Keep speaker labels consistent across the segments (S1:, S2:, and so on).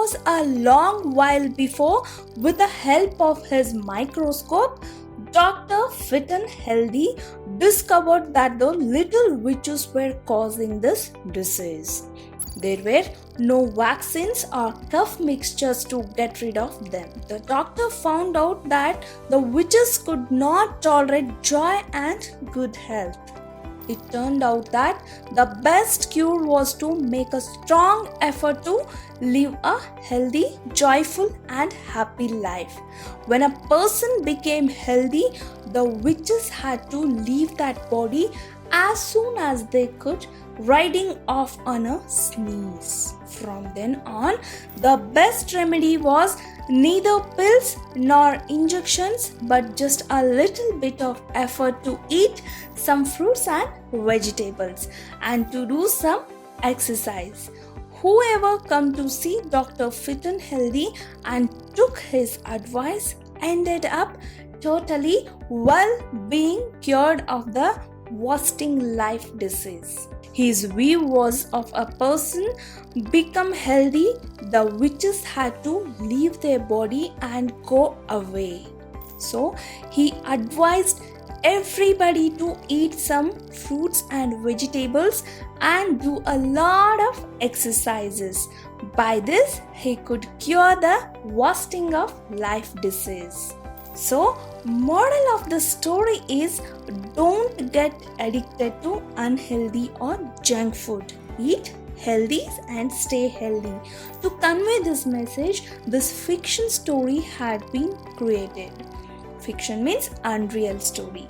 S1: was a long while before, with the help of his microscope, Dr. Fit and Healthy discovered that the little witches were causing this disease. There were no vaccines or tough mixtures to get rid of them. The doctor found out that the witches could not tolerate joy and good health. It turned out that the best cure was to make a strong effort to live a healthy, joyful, and happy life. When a person became healthy, the witches had to leave that body as soon as they could, riding off on a sneeze. From then on, the best remedy was neither pills nor injections, but just a little bit of effort to eat some fruits and vegetables and to do some exercise. Whoever come to see Dr. Fit and Healthy and took his advice ended up totally well, being cured of the wasting life disease. His view was of a person become healthy, the witches had to leave their body and go away. So he advised everybody to eat some fruits and vegetables and do a lot of exercises. By this, he could cure the wasting of life disease. So, moral of the story is, don't get addicted to unhealthy or junk food. Eat healthy and stay healthy. To convey this message, this fiction story had been created. Fiction means unreal story.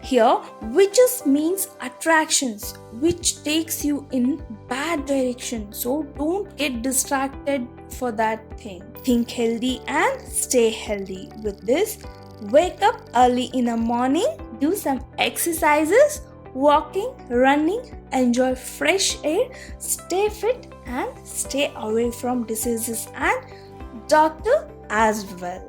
S1: Here, witches means attractions which takes you in bad direction. So don't get distracted for that thing. Think healthy and stay healthy. With this, wake up early in the morning, do some exercises, walking, running, enjoy fresh air, stay fit and stay away from diseases and doctor as well.